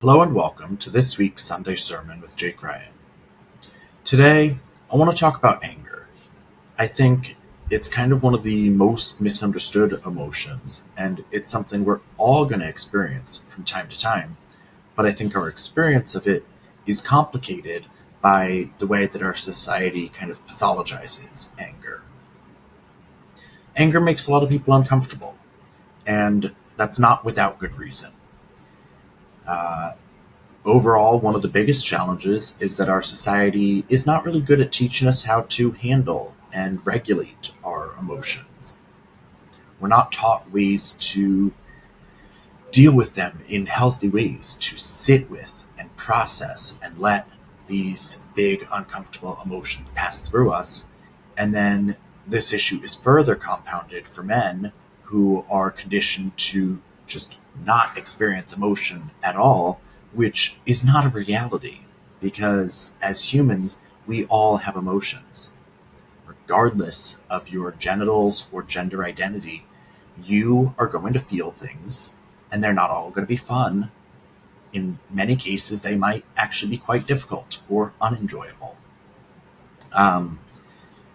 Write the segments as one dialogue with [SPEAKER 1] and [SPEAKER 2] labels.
[SPEAKER 1] Hello and welcome to this week's Sunday Sermon with Jake Ryan. Today, I want to talk about anger. I think it's kind of one of the most misunderstood emotions, and it's something we're all going to experience from time to time. But I think our experience of it is complicated by the way that our society kind of pathologizes anger. Anger makes a lot of people uncomfortable, and that's not without good reason. Overall, one of the biggest challenges is that our society is not really good at teaching us how to handle and regulate our emotions. We're not taught ways to deal with them in healthy ways, to sit with and process and let these big, uncomfortable emotions pass through us. And then this issue is further compounded for men who are conditioned to just not experience emotion at all, which is not a reality because as humans, we all have emotions. Regardless of your genitals or gender identity, you are going to feel things, and they're not all going to be fun. In many cases, they might actually be quite difficult or unenjoyable. And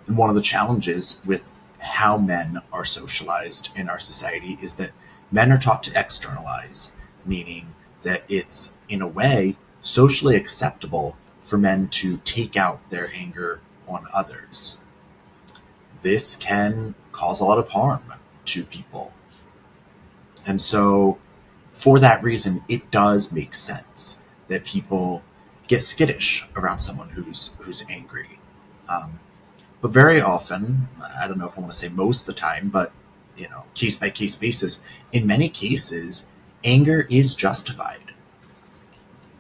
[SPEAKER 1] one of the challenges with how men are socialized in our society is that men are taught to externalize, meaning that it's, in a way, socially acceptable for men to take out their anger on others. This can cause a lot of harm to people. And so, for that reason, it does make sense that people get skittish around someone who's angry. Um, but very often, I don't know if I want to say most of the time, but case by case basis, in many cases, anger is justified.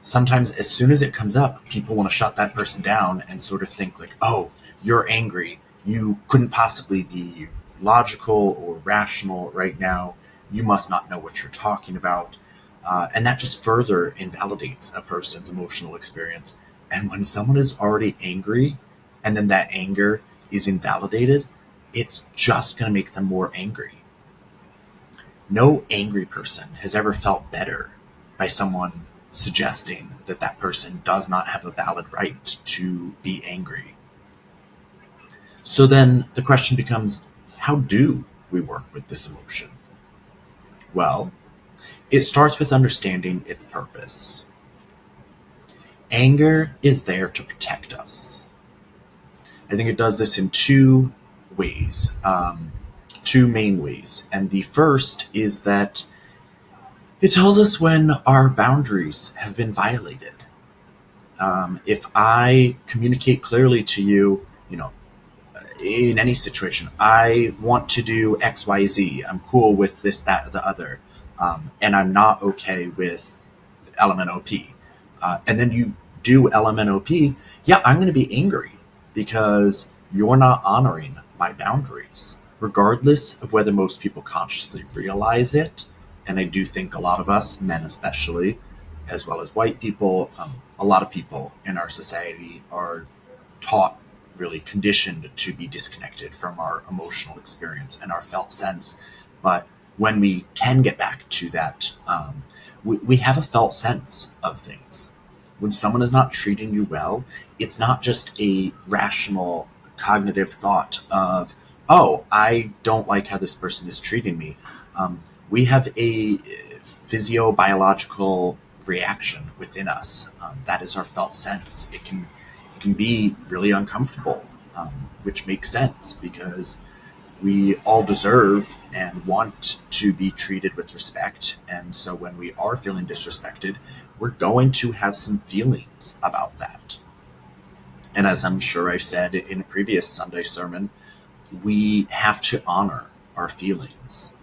[SPEAKER 1] Sometimes as soon as it comes up, people want to shut that person down and sort of think like, oh, you're angry. You couldn't possibly be logical or rational right now. You must not know what you're talking about. And that just further invalidates a person's emotional experience. And when someone is already angry and then that anger is invalidated, it's just going to make them more angry. No angry person has ever felt better by someone suggesting that that person does not have a valid right to be angry. So then the question becomes, how do we work with this emotion? Well, it starts with understanding its purpose. Anger is there to protect us. I think it does this in two ways, two main ways. And the first is that it tells us when our boundaries have been violated. If I communicate clearly to you, in any situation, I want to do X, Y, Z. I'm cool with this, that, or the other, and I'm not okay with LMNOP. And then you do LMNOP, yeah, I'm going to be angry because you're not honoring my boundaries, regardless of whether most people consciously realize it. And I do think a lot of us, men especially, as well as white people, a lot of people in our society are taught, really conditioned to be disconnected from our emotional experience and our felt sense. But when we can get back to that, we have a felt sense of things. When someone is not treating you well, it's not just a rational cognitive thought of, oh, I don't like how this person is treating me. We have a physiobiological reaction within us. That is our felt sense. It can be really uncomfortable, which makes sense because we all deserve and want to be treated with respect. And so when we are feeling disrespected, we're going to have some feelings about that. And as I'm sure I said in a previous Sunday sermon, we have to honor our feelings.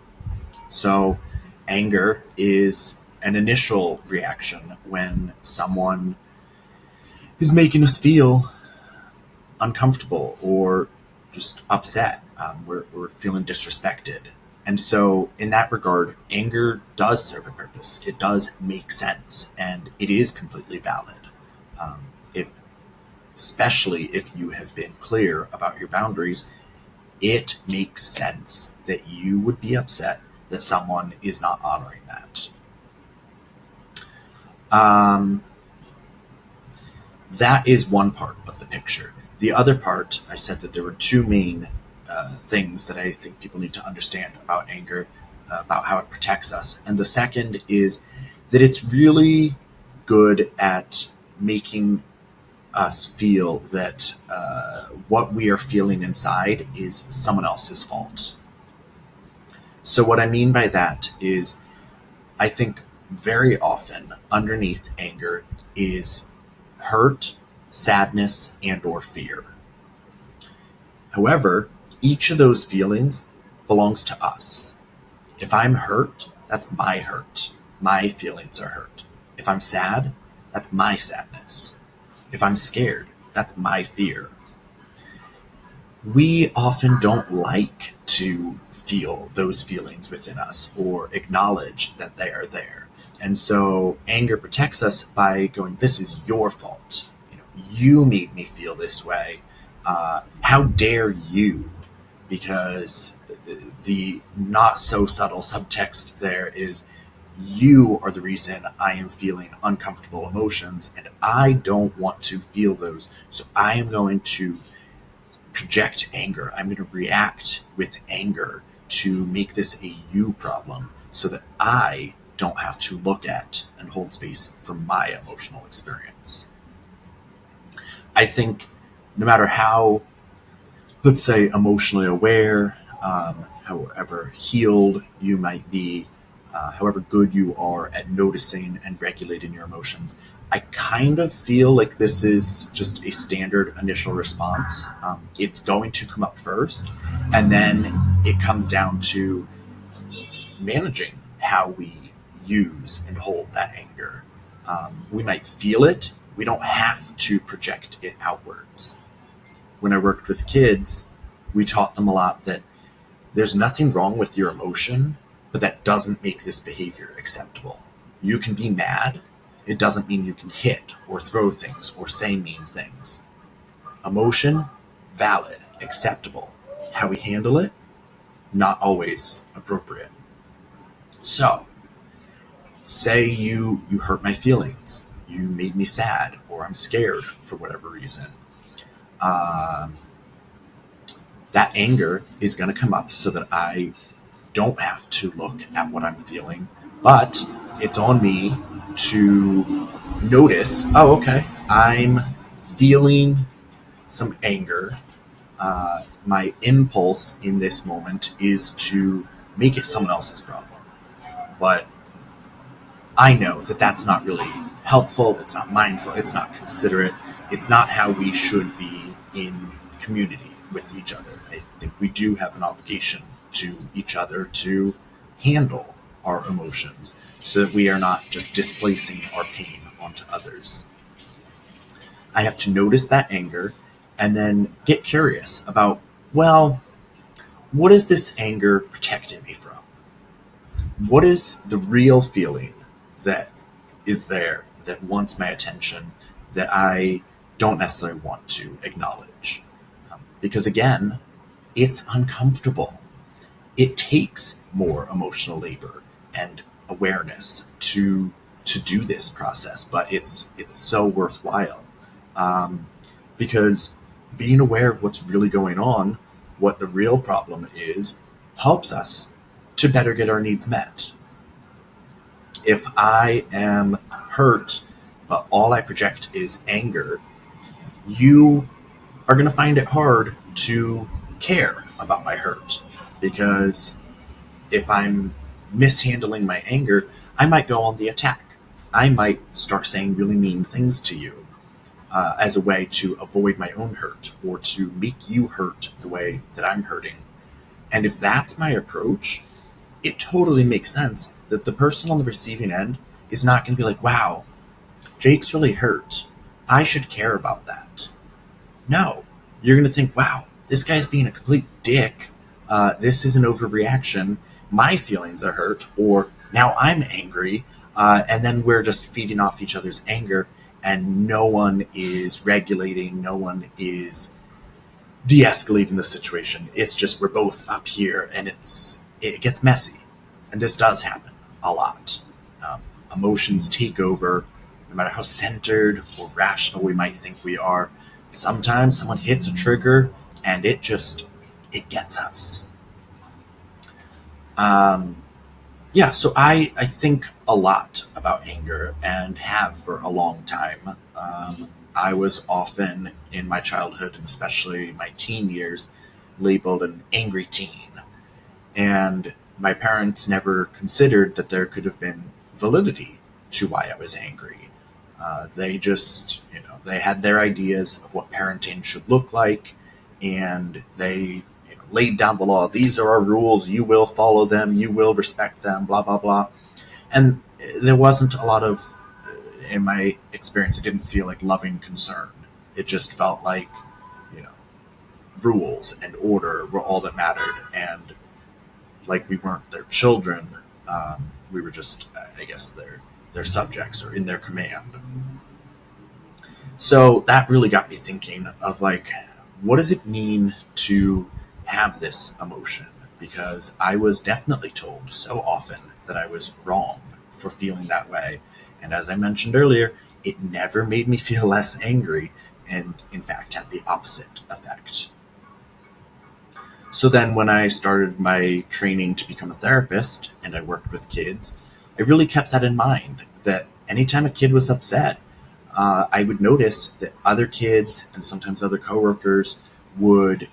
[SPEAKER 1] So anger is an initial reaction when someone is making us feel uncomfortable or just upset. We're feeling disrespected. And so, in that regard, anger does serve a purpose. It does make sense, and it is completely valid. If, especially if you have been clear about your boundaries, it makes sense that you would be upset that someone is not honoring that. Um, that is one part of the picture. The other part, I said that there were two main things that I think people need to understand about anger, about how it protects us. And the second is that it's really good at making us feel that what we are feeling inside is someone else's fault. So, what I mean by that is, I think very often underneath anger is hurt, sadness, and or fear. However, each of those feelings belongs to us. If I'm hurt, that's my hurt. My feelings are hurt. If I'm sad, that's my sadness. If I'm scared, that's my fear. We often don't like to feel those feelings within us or acknowledge that they are there. And so anger protects us by going, this is your fault. You made me feel this way. How dare you? Because the not so subtle subtext there is, you are the reason I am feeling uncomfortable emotions, and I don't want to feel those. So I am going to project anger. I'm going to react with anger to make this a you problem so that I don't have to look at and hold space for my emotional experience. I think no matter how, let's say, emotionally aware, however healed you might be, however good you are at noticing and regulating your emotions, I kind of feel like this is just a standard initial response. It's going to come up first, and then it comes down to managing how we use and hold that anger. We might feel it. We don't have to project it outwards. When I worked with kids, we taught them a lot that there's nothing wrong with your emotion, but that doesn't make this behavior acceptable. You can be mad. It doesn't mean you can hit or throw things or say mean things. Emotion, valid, acceptable. How we handle it, not always appropriate. So, say you hurt my feelings. You made me sad, or I'm scared for whatever reason. Um, that anger is going to come up so that I don't have to look at what I'm feeling, but it's on me to notice, oh, okay, I'm feeling some anger. My impulse in this moment is to make it someone else's problem. But I know that that's not really helpful, it's not mindful, it's not considerate, it's not how we should be in community with each other. I think we do have an obligation to each other to handle our emotions so that we are not just displacing our pain onto others. I have to notice that anger and then get curious about, well, what is this anger protecting me from? What is the real feeling that is there that wants my attention that I don't necessarily want to acknowledge? Because again, it's uncomfortable. It takes more emotional labor and awareness to do this process, but it's so worthwhile, because being aware of what's really going on, what the real problem is, helps us to better get our needs met. If I am hurt, but all I project is anger, you are going to find it hard to care about my hurt, because if I'm mishandling my anger, I might go on the attack. I might start saying really mean things to you as a way to avoid my own hurt or to make you hurt the way that I'm hurting. And if that's my approach, it totally makes sense that the person on the receiving end is not going to be like, wow, Jake's really hurt. I should care about that. No, you're going to think, wow, this guy's being a complete dick. This is an overreaction. My feelings are hurt, or now I'm angry. And then we're just feeding off each other's anger, and no one is regulating, no one is de-escalating the situation. It's just we're both up here, and it gets messy. And this does happen a lot. Emotions take over. no matter how centered or rational we might think we are, sometimes someone hits a trigger and it gets us. Um, yeah, so I think a lot about anger and have for a long time. I was often in my childhood and especially my teen years labeled an angry teen. And my parents never considered that there could have been validity to why I was angry. They just, they had their ideas of what parenting should look like, and they laid down the law. These are our rules. You will follow them. You will respect them. Blah blah blah. And there wasn't a lot of, in my experience, it didn't feel like loving concern. It just felt like, you know, rules and order were all that mattered, and like we weren't their children. We were just, I guess, their subjects or in their command. So that really got me thinking of like, what does it mean to have this emotion? Because I was definitely told so often that I was wrong for feeling that way. And as I mentioned earlier, it never made me feel less angry, and in fact had the opposite effect. So then, when I started my training to become a therapist and I worked with kids, I really kept that in mind that anytime a kid was upset, I would notice that other kids and sometimes other coworkers would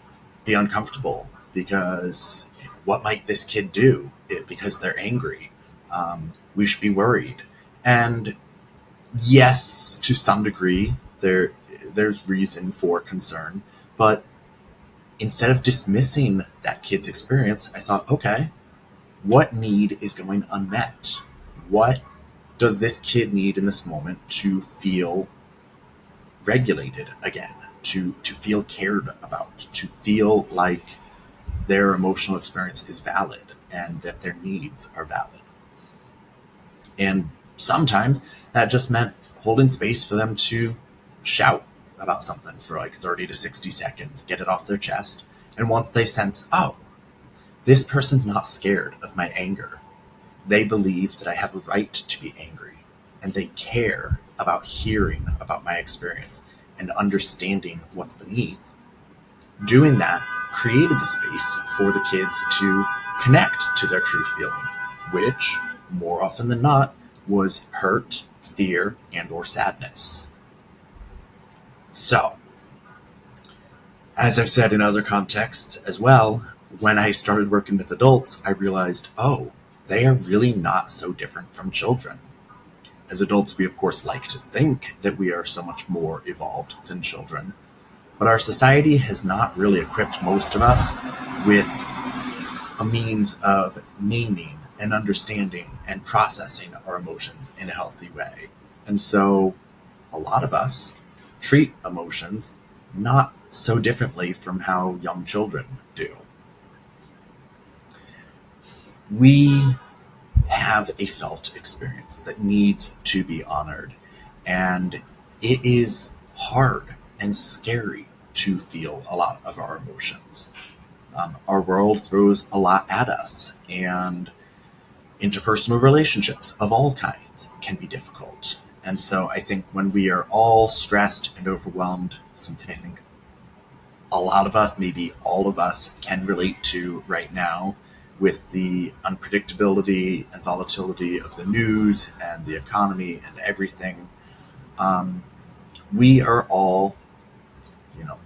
[SPEAKER 1] be uncomfortable because what might this kid do? Because they're angry. We should be worried. And yes, to some degree, there's reason for concern, but instead of dismissing that kid's experience, I thought, okay, what need is going unmet? What does this kid need in this moment to feel regulated again, to feel cared about, to feel like their emotional experience is valid and that their needs are valid? And sometimes that just meant holding space for them to shout about something for like 30 to 60 seconds, get it off their chest. And once they sense, oh, this person's not scared of my anger, they believe that I have a right to be angry, and they care about hearing about my experience and understanding what's beneath. Doing that created the space for the kids to connect to their true feeling, which, more often than not, was hurt, fear, and or sadness. So, as I've said in other contexts as well, when I started working with adults, I realized, oh, they are really not so different from children. As adults, we of course like to think that we are so much more evolved than children, but our society has not really equipped most of us with a means of naming and understanding and processing our emotions in a healthy way. And so a lot of us treat emotions not so differently from how young children do. We have a felt experience that needs to be honored, and it is hard and scary to feel a lot of our emotions. Our world throws a lot at us, and interpersonal relationships of all kinds can be difficult. And so I think when we are all stressed and overwhelmed, something I think a lot of us, maybe all of us, can relate to right now with the unpredictability and volatility of the news and the economy and everything, we are all,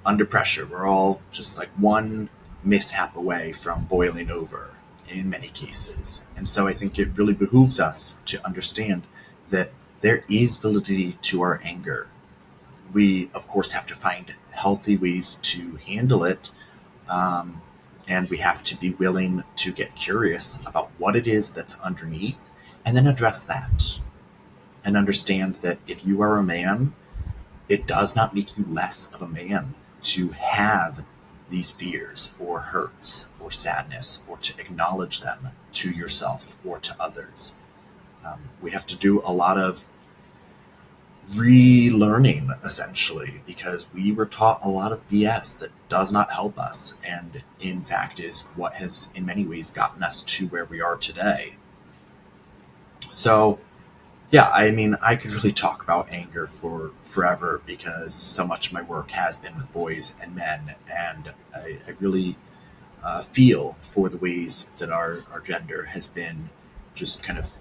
[SPEAKER 1] under pressure. We're all just like one mishap away from boiling over in many cases. And so I think it really behooves us to understand that there is validity to our anger. We, of course, have to find healthy ways to handle it. And we have to be willing to get curious about what it is that's underneath and then address that. And understand that if you are a man, it does not make you less of a man to have these fears or hurts or sadness, or to acknowledge them to yourself or to others. We have to do a lot of relearning, essentially, because we were taught a lot of BS that does not help us, and in fact is what has in many ways gotten us to where we are today. So Yeah, I mean, I could really talk about anger for forever because so much of my work has been with boys and men, and I really feel for the ways that our gender has been just kind of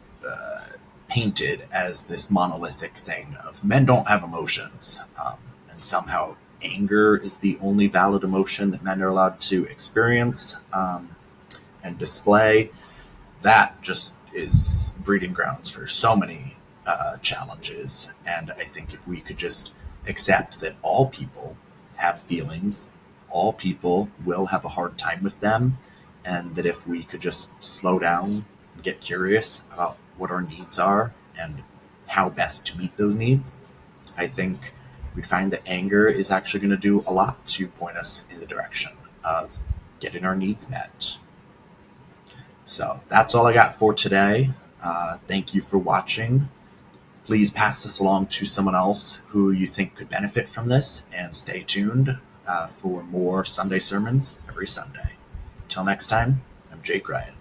[SPEAKER 1] painted as this monolithic thing of men don't have emotions, and somehow anger is the only valid emotion that men are allowed to experience and display. That just is breeding grounds for so many challenges. And I think if we could just accept that all people have feelings, all people will have a hard time with them, and that if we could just slow down and get curious about what our needs are and how best to meet those needs, I think we'd find that anger is actually going to do a lot to point us in the direction of getting our needs met. So that's all I got for today. Thank you for watching. Please pass this along to someone else who you think could benefit from this, and stay tuned for more Sunday sermons every Sunday. Until next time, I'm Jake Ryan.